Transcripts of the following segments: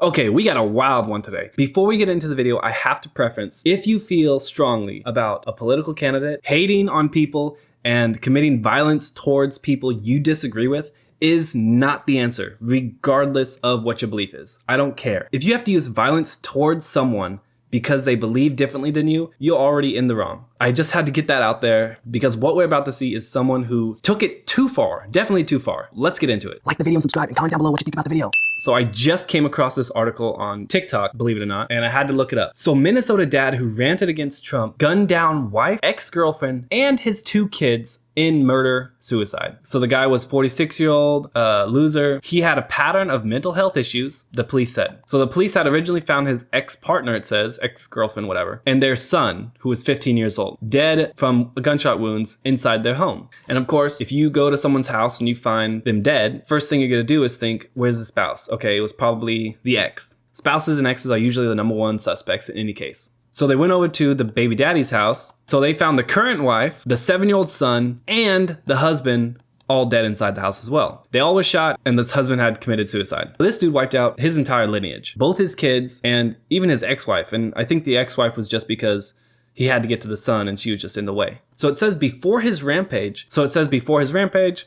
Okay, we got a wild one today. Before we get into the video, I have to preference, if you feel strongly about a political candidate, hating on people, and committing violence towards people you disagree with is not the answer, regardless of what your belief is. I don't care. If you have to use violence towards someone because they believe differently than you, you're already in the wrong. I just had to get that out there because what we're about to see is someone who took it too far, definitely too far. Let's get into it. Like the video and subscribe and comment down below what you think about the video. So I just came across this article on TikTok, believe it or not, and I had to look it up. So Minnesota dad who ranted against Trump gunned down wife, ex-girlfriend, and his 2 kids in murder-suicide. So the guy was 46-year-old, loser. He had a pattern of mental health issues, the police said. So the police had originally found his ex-partner, it says, ex-girlfriend, whatever, and their son, who was 15 years old, dead from gunshot wounds inside their home. And of course, if you go to someone's house and you find them dead, first thing you're gonna do is think, where's the spouse? Okay, it was probably the ex. Spouses and exes are usually the number 1 suspects in any case. So they went over to the baby daddy's house. So they found the current wife, the 7-year-old son, and the husband all dead inside the house as well. They all were shot, and this husband had committed suicide. This dude wiped out his entire lineage, both his kids and even his ex-wife. And I think the ex-wife was just because he had to get to the son and she was just in the way. So it says before his rampage,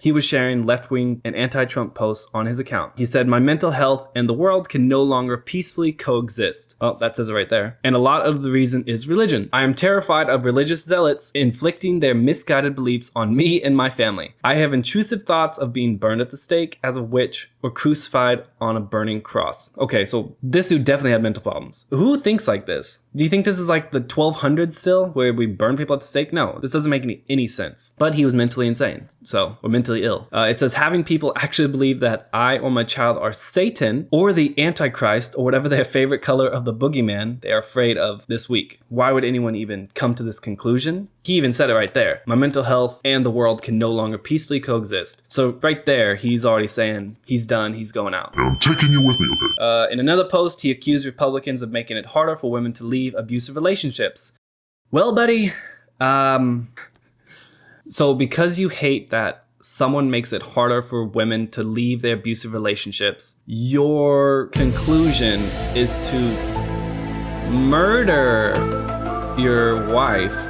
he was sharing left-wing and anti-Trump posts on his account. He said, "My mental health and the world can no longer peacefully coexist." Oh, that says it right there. "And a lot of the reason is religion. I am terrified of religious zealots inflicting their misguided beliefs on me and my family. I have intrusive thoughts of being burned at the stake as a witch or crucified on a burning cross." Okay, so this dude definitely had mental problems. Who thinks like this? Do you think this is like the 1200s still, where we burn people at the stake? No, this doesn't make any sense. But he was mentally insane, or mentally ill. It says, "Having people actually believe that I or my child are Satan or the Antichrist or whatever their favorite color of the boogeyman they are afraid of this week. Why would anyone even come to this conclusion?" He even said it right there. "My mental health and the world can no longer peacefully coexist." So right there, he's already saying he's done, he's going out. I'm taking you with me, okay? In another post, he accused Republicans of making it harder for women to leave abusive relationships. Well, buddy, so because you hate that someone makes it harder for women to leave their abusive relationships, your conclusion is to murder your wife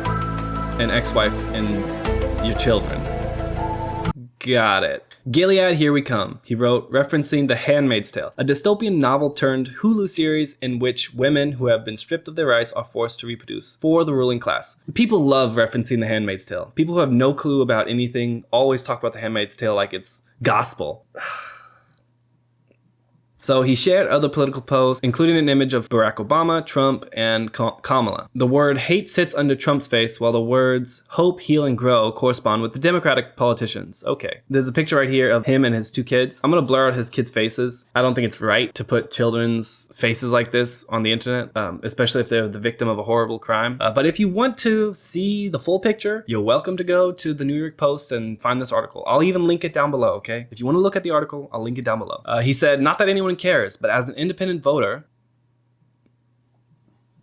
and ex-wife and your children. Got it. "Gilead, here we come," he wrote, referencing The Handmaid's Tale, a dystopian novel turned Hulu series in which women who have been stripped of their rights are forced to reproduce for the ruling class. People love referencing The Handmaid's Tale. People who have no clue about anything always talk about The Handmaid's Tale like it's gospel. So he shared other political posts, including an image of Barack Obama, Trump, and Kamala. The word hate sits under Trump's face, while the words hope, heal, and grow correspond with the Democratic politicians. Okay. There's a picture right here of him and his 2 kids. I'm gonna blur out his kids' faces. I don't think it's right to put children's faces like this on the internet, especially if they're the victim of a horrible crime. But if you want to see the full picture, you're welcome to go to the New York Post and find this article. I'll even link it down below, okay? If you want to look at the article, I'll link it down below. He said, "Not that anyone cares, but as an independent voter..."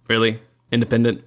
Really? Independent?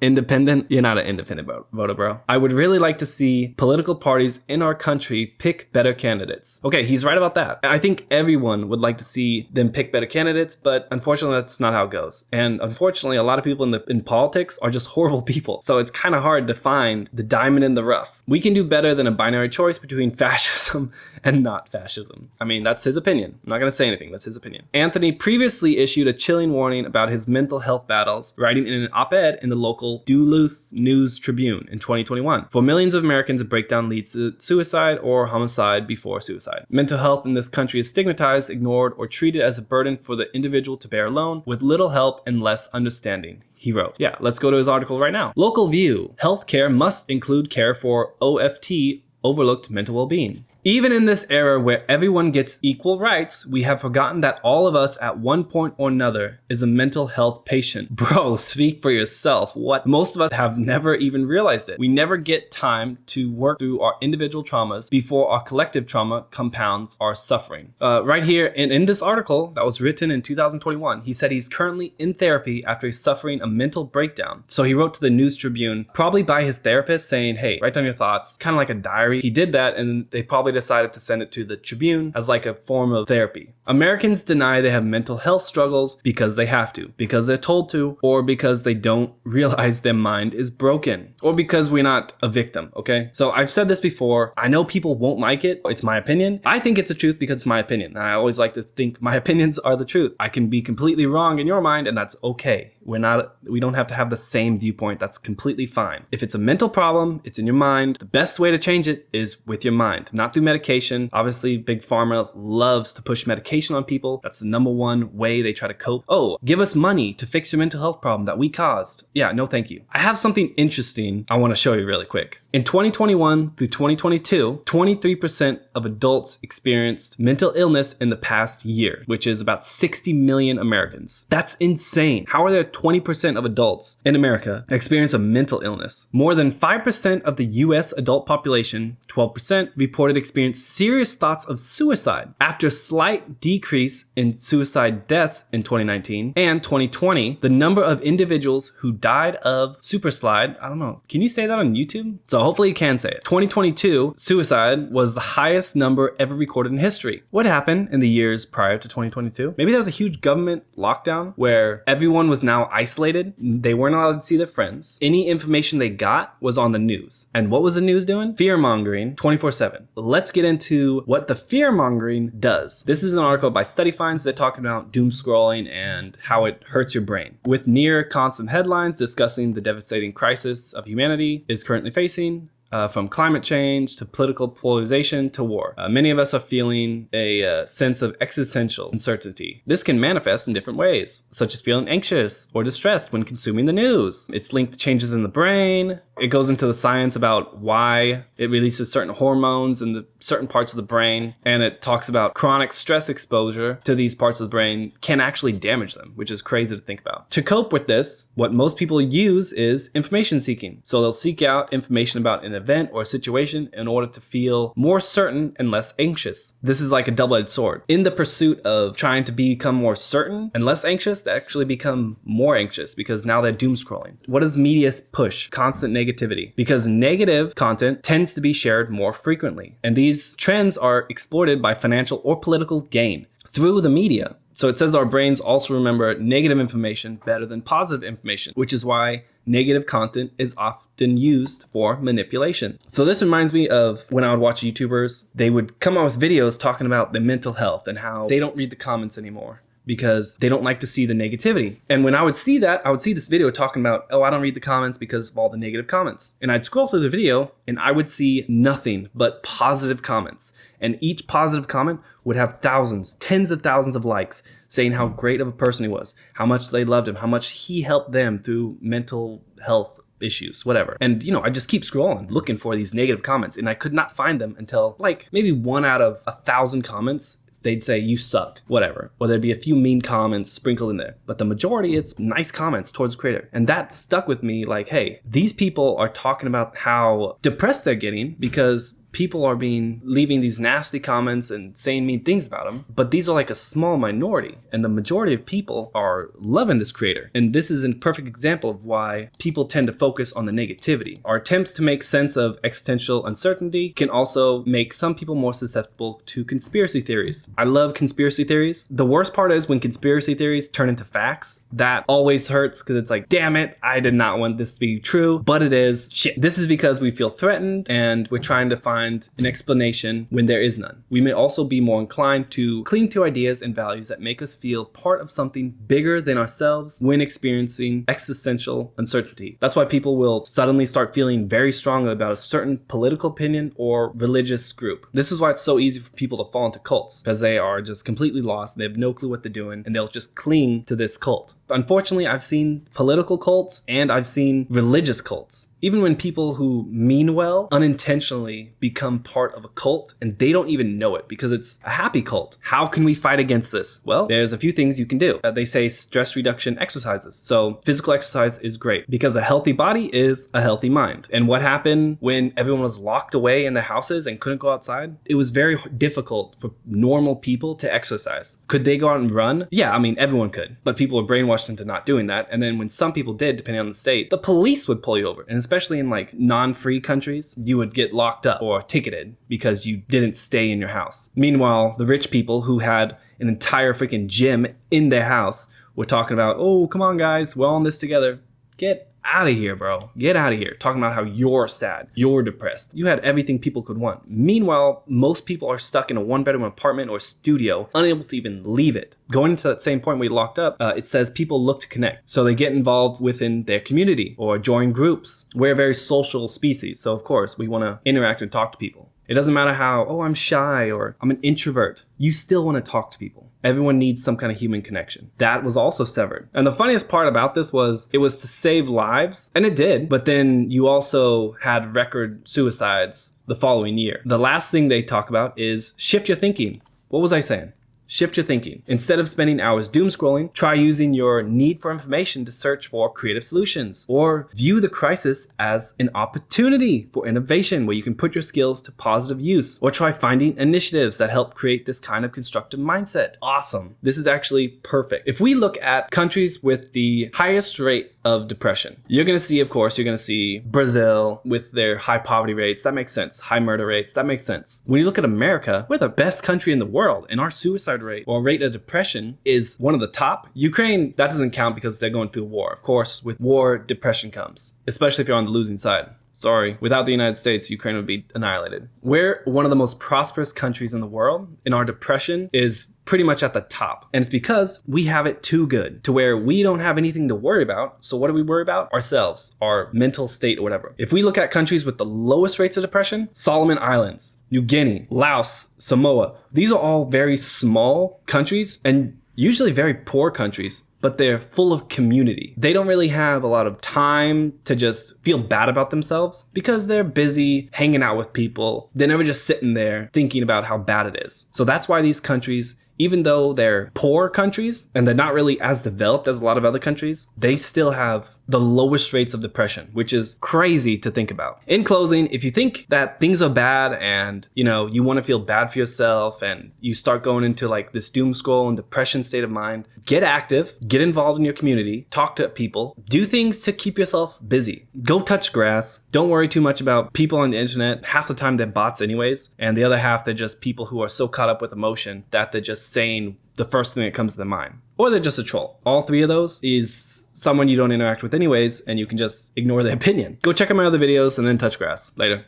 Independent? You're not an independent voter, bro. "I would really like to see political parties in our country pick better candidates." Okay, he's right about that. I think everyone would like to see them pick better candidates, but unfortunately, that's not how it goes. And unfortunately, a lot of people in politics are just horrible people. So it's kind of hard to find the diamond in the rough. We can do better than a binary choice between fascism and not fascism. I mean, that's his opinion. I'm not going to say anything. That's his opinion. Anthony previously issued a chilling warning about his mental health battles, writing in an op-ed in the local Duluth News Tribune in 2021. "For millions of Americans, a breakdown leads to suicide or homicide before suicide. Mental health in this country is stigmatized, ignored, or treated as a burden for the individual to bear alone, with little help and less understanding," he wrote. Yeah, let's go to his article right now. Local View. "Healthcare must include care for OFT, overlooked mental well-being. Even in this era where everyone gets equal rights, we have forgotten that all of us at one point or another is a mental health patient." Bro, speak for yourself. What? Most of us have never even realized it. We never get time to work through our individual traumas before our collective trauma compounds our suffering. Right here in this article that was written in 2021, he said he's currently in therapy after he's suffering a mental breakdown. So he wrote to the News Tribune, probably by his therapist, saying, "Hey, write down your thoughts," kind of like a diary. He did that and they probably decided to send it to the Tribune as like a form of therapy. Americans deny they have mental health struggles because they have to, because they're told to, or because they don't realize their mind is broken, or because we're not a victim, okay? So I've said this before. I know people won't like it. It's my opinion. I think it's the truth because it's my opinion. And I always like to think my opinions are the truth. I can be completely wrong in your mind, and that's okay. We don't have to have the same viewpoint. That's completely fine. If it's a mental problem, it's in your mind. The best way to change it is with your mind, not through medication. Obviously, Big Pharma loves to push medication on people. That's the number one way they try to cope. Oh, give us money to fix your mental health problem that we caused. Yeah, no thank you. I have something interesting I want to show you really quick. In 2021 through 2022, 23% of adults experienced mental illness in the past year, which is about 60 million Americans. That's insane. How are there 20% of adults in America experience a mental illness? More than 5% of the US adult population, 12%, reported experiencing serious thoughts of suicide. After a slight decrease in suicide deaths in 2019 and 2020, the number of individuals who died of superslide, I don't know, can you say that on YouTube? So hopefully you can say it. 2022, suicide was the highest number ever recorded in history. What happened in the years prior to 2022? Maybe there was a huge government lockdown where everyone was now isolated. They weren't allowed to see their friends. Any information they got was on the news. And what was the news doing? Fear-mongering 24/7. Let's get into what the fear-mongering does. This is an article by Study Finds that talk about doom scrolling and how it hurts your brain. With near constant headlines discussing the devastating crisis of humanity is currently facing, from climate change to political polarization to war. Many of us are feeling a sense of existential uncertainty. This can manifest in different ways, such as feeling anxious or distressed when consuming the news. It's linked to changes in the brain. It goes into the science about why it releases certain hormones in the certain parts of the brain, and it talks about chronic stress exposure to these parts of the brain can actually damage them, which is crazy to think about. To cope with this, what most people use is information seeking. So they'll seek out information about an event or a situation in order to feel more certain and less anxious. This is like a double-edged sword. In the pursuit of trying to become more certain and less anxious, they actually become more anxious because now they're doom scrolling. What does media push? Constant negativity. Because negative content tends to be shared more frequently. And these trends are exploited by financial or political gain through the media. So it says our brains also remember negative information better than positive information, which is why negative content is often used for manipulation. So this reminds me of when I would watch YouTubers. They would come out with videos talking about their mental health and how they don't read the comments anymore because they don't like to see the negativity. And when I would see that, I would see this video talking about, oh, I don't read the comments because of all the negative comments. And I'd scroll through the video and I would see nothing but positive comments. And each positive comment would have thousands, tens of thousands of likes saying how great of a person he was, how much they loved him, how much he helped them through mental health issues, whatever. And I just keep scrolling, looking for these negative comments, and I could not find them until like maybe 1 out of 1,000 comments. They'd say, you suck, whatever. Or there'd be a few mean comments sprinkled in there. But the majority, it's nice comments towards the creator. And that stuck with me like, hey, these people are talking about how depressed they're getting because people are leaving these nasty comments and saying mean things about them. But these are like a small minority. And the majority of people are loving this creator. And this is a perfect example of why people tend to focus on the negativity. Our attempts to make sense of existential uncertainty can also make some people more susceptible to conspiracy theories. I love conspiracy theories. The worst part is when conspiracy theories turn into facts. That always hurts because it's like, damn it, I did not want this to be true, but it is. Shit. This is because we feel threatened and we're trying to find an explanation when there is none. We may also be more inclined to cling to ideas and values that make us feel part of something bigger than ourselves when experiencing existential uncertainty. That's why people will suddenly start feeling very strongly about a certain political opinion or religious group. This is why it's so easy for people to fall into cults, because they are just completely lost. They have no clue what they're doing, and they'll just cling to this cult. Unfortunately, I've seen political cults and I've seen religious cults. Even when people who mean well unintentionally become part of a cult and they don't even know it because it's a happy cult. How can we fight against this? Well, there's a few things you can do. They say stress reduction exercises. So physical exercise is great because a healthy body is a healthy mind. And what happened when everyone was locked away in their houses and couldn't go outside? It was very difficult for normal people to exercise. Could they go out and run? Yeah, I mean, everyone could, but people were brainwashed into not doing that. And then when some people did, depending on the state, the police would pull you over. And especially especially in like non-free countries, you would get locked up or ticketed because you didn't stay in your house. Meanwhile, the rich people who had an entire freaking gym in their house were talking about, oh, come on guys, we're all in this together. Get out of here, bro. Get out of here. Talking about how you're sad, you're depressed. You had everything people could want. Meanwhile, most people are stuck in a one-bedroom apartment or studio, unable to even leave it. Going into that same point we locked up, it says people look to connect. So they get involved within their community or join groups. We're a very social species. So of course, we want to interact and talk to people. It doesn't matter how, oh, I'm shy or I'm an introvert. You still want to talk to people. Everyone needs some kind of human connection. That was also severed. And the funniest part about this was it was to save lives, and it did, but then you also had record suicides the following year. The last thing they talk about is shift your thinking. What was I saying? Shift your thinking. Instead of spending hours doom scrolling, try using your need for information to search for creative solutions, or view the crisis as an opportunity for innovation where you can put your skills to positive use, or try finding initiatives that help create this kind of constructive mindset. Awesome. This is actually perfect. If we look at countries with the highest rate of depression, you're going to see, of course, you're going to see Brazil with their high poverty rates. That makes sense. High murder rates. That makes sense. When you look at America, we're the best country in the world, and our suicide rate or rate of depression is one of the top. Ukraine, that doesn't count because they're going through war. Of course, with war, depression comes, especially if you're on the losing side. Sorry, without the United States, Ukraine would be annihilated. We're one of the most prosperous countries in the world, and our depression is pretty much at the top. And it's because we have it too good to where we don't have anything to worry about. So what do we worry about? Ourselves, our mental state or whatever. If we look at countries with the lowest rates of depression, Solomon Islands, New Guinea, Laos, Samoa, these are all very small countries and usually very poor countries, but they're full of community. They don't really have a lot of time to just feel bad about themselves because they're busy hanging out with people. They're never just sitting there thinking about how bad it is. So that's why these countries, even though they're poor countries and they're not really as developed as a lot of other countries, they still have the lowest rates of depression, which is crazy to think about. In closing, if you think that things are bad and, you want to feel bad for yourself and you start going into like this doom scroll and depression state of mind, get active, get involved in your community, talk to people, do things to keep yourself busy. Go touch grass. Don't worry too much about people on the internet. Half the time they're bots anyways, and the other half they're just people who are so caught up with emotion that they're just saying the first thing that comes to their mind, or they're just a troll. All three of those is someone you don't interact with anyways, and you can just ignore their opinion. Go check out my other videos and then touch grass. Later.